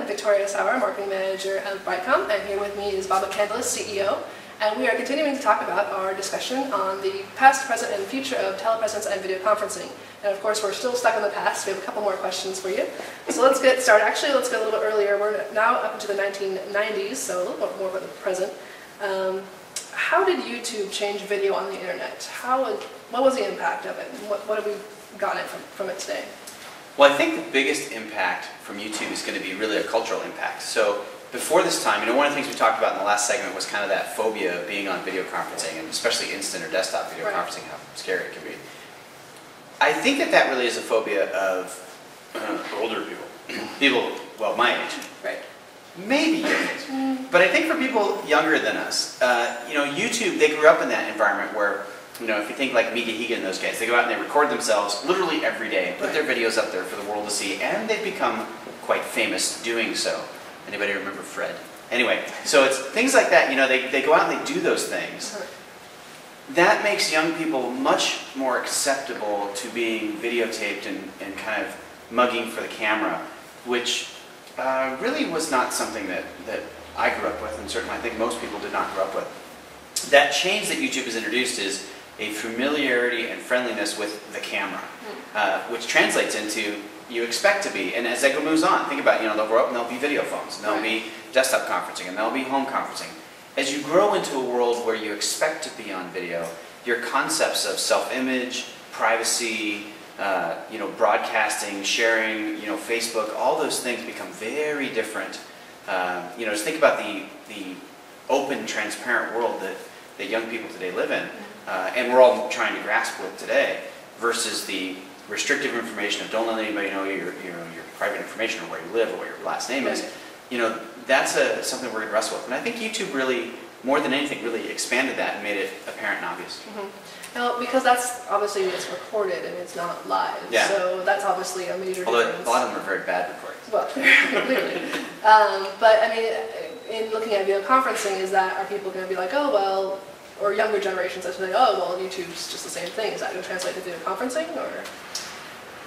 I'm Victoria Sauer, Marketing Manager at BrightCom, and here with me is Bob McCandless, CEO, and we are continuing to talk about our discussion on the past, present, and future of telepresence and video conferencing. And of course, we're still stuck in the past. We have a couple more questions for you. So let's get started. Actually, let's go a little bit earlier. We're now up into the 1990s, so a little bit more about the present. How did YouTube change video on the internet? What was the impact of it? What have we gotten from it today? Well, I think the biggest impact from YouTube is going to be really a cultural impact. So before this time, one of the things we talked about in the last segment was kind of that phobia of being on video conferencing, and especially instant or desktop video conferencing, how scary it can be. I think that really is a phobia of older people. People, well, my age. Right. Maybe your age. But I think for people younger than us, YouTube, they grew up in that environment where, if you think like Mika Higa and those guys, they go out and they record themselves literally every day and put their videos up there for the world to see, and they've become quite famous doing so. Anybody remember Fred? Anyway, so it's things like that, they go out and they do those things. That makes young people much more acceptable to being videotaped and kind of mugging for the camera, which really was not something that I grew up with, and certainly I think most people did not grow up with. That change that YouTube has introduced is a familiarity and friendliness with the camera, which translates into you expect to be. And as that moves on, think about, they'll grow up and there'll be video phones, and there'll be desktop conferencing, and there'll be home conferencing. As you grow into a world where you expect to be on video, your concepts of self-image, privacy, broadcasting, sharing, Facebook, all those things become very different. Just think about the open, transparent world that young people today live in, and we're all trying to grasp with today, versus the restrictive information of don't let anybody know your private information or where you live or what your last name is. That's something we're going to wrestle with. And I think YouTube really, more than anything, really expanded that and made it apparent and obvious. Now, because that's obviously it's recorded and it's not live, so that's obviously a major difference. A lot of them are very bad recordings. Well, clearly. But I mean, in looking at video conferencing, are people going to be like, oh well, or younger generations that say, oh well, YouTube's just the same thing. Is that going to translate to video conferencing, or?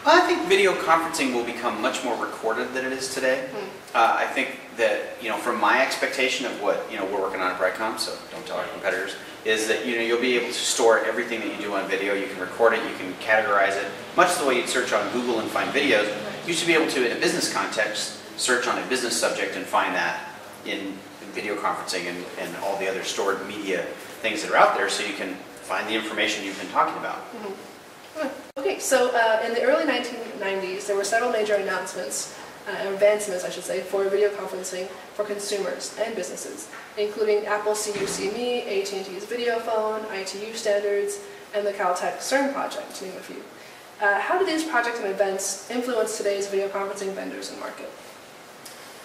I think video conferencing will become much more recorded than it is today. I think that, from my expectation of what, we're working on at BrightCom, so don't tell our competitors, is that, you'll be able to store everything that you do on video. You can record it, you can categorize it, much the way you'd search on Google and find videos. You should be able to, in a business context, search on a business subject and find that in video conferencing and all the other stored media things that are out there, so you can find the information you've been talking about. Okay, so in the early 1990s, there were several major advancements, I should say, for video conferencing for consumers and businesses, including Apple CU-SeeMe, AT&T's videophone, ITU standards, and the Caltech CERN project, to name a few. How do these projects and events influence today's video conferencing vendors and market?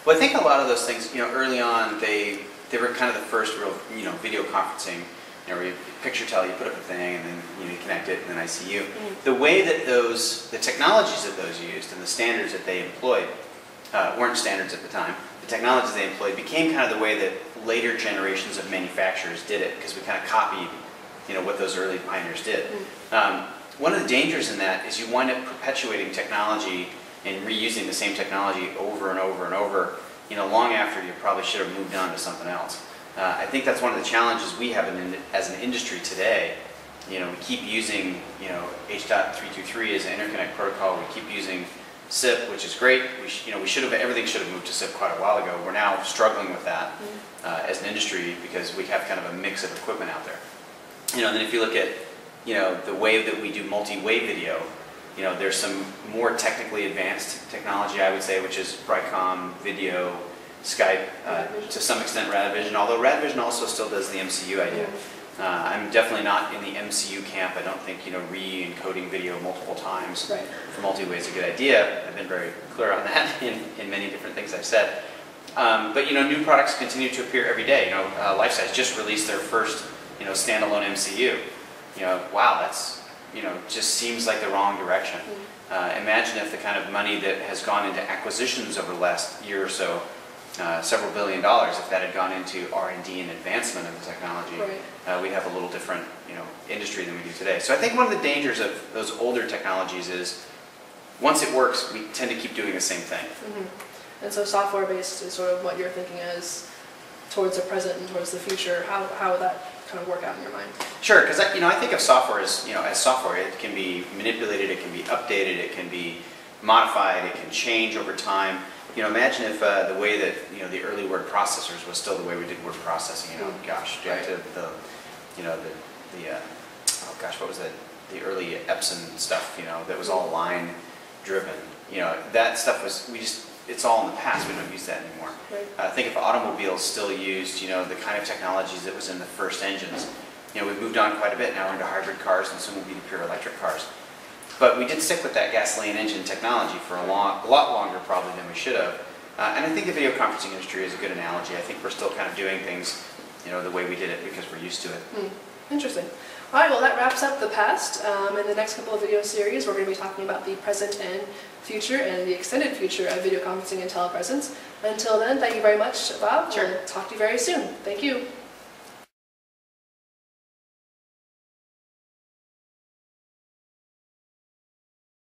Well, I think a lot of those things, early on, they were kind of the first real, video conferencing. Where you picture tell, you put up a thing, and then you connect it, and then I see you. The way that the technologies that those used and the standards that they employed weren't standards at the time. The technologies they employed became kind of the way that later generations of manufacturers did it, because we kind of copied, what those early pioneers did. One of the dangers in that is you wind up perpetuating technology and reusing the same technology over and over and over, long after you probably should have moved on to something else. I think that's one of the challenges we have as an industry today. We keep using, H.323 as an interconnect protocol. We keep using SIP, which is great. Everything should have moved to SIP quite a while ago. We're now struggling with that as an industry because we have kind of a mix of equipment out there. And then if you look at, the way that we do multi-way video, there's some more technically advanced technology, I would say, which is BrightCom, video, Skype, to some extent Radvision, although Radvision also still does the MCU idea. I'm definitely not in the MCU camp. I don't think re-encoding video multiple times for multi-way is a good idea. I've been very clear on that in many different things I've said. But new products continue to appear every day. Lifesize just released their first standalone MCU. Wow, that's just seems like the wrong direction. Imagine if the kind of money that has gone into acquisitions over the last year or so, several $1 billion, if that had gone into R&D and advancement of the technology, we'd have a little different industry than we do today. So I think one of the dangers of those older technologies is once it works, we tend to keep doing the same thing. And so software-based is sort of what you're thinking as towards the present and towards the future. How would that kind of work out in your mind? Sure, because I think of software as, as software. It can be manipulated, it can be updated, it can be modified, it can change over time. Imagine if the way that the early word processors was still the way we did word processing. Gosh, Right. to oh gosh, what was that? The early Epson stuff. That was all line driven. That stuff was it's all in the past. We don't use that anymore. Right. Think if automobiles still used the kind of technologies that was in the first engines. We've moved on quite a bit. Now we're into hybrid cars, and soon will be the pure electric cars. But we did stick with that gasoline engine technology for a lot longer probably than we should have. And I think the video conferencing industry is a good analogy. I think we're still kind of doing things, the way we did it because we're used to it. Interesting. All right, well that wraps up the past. In the next couple of video series, we're going to be talking about the present and future and the extended future of video conferencing and telepresence. Until then, thank you very much, Bob. Sure. We'll talk to you very soon. Thank you.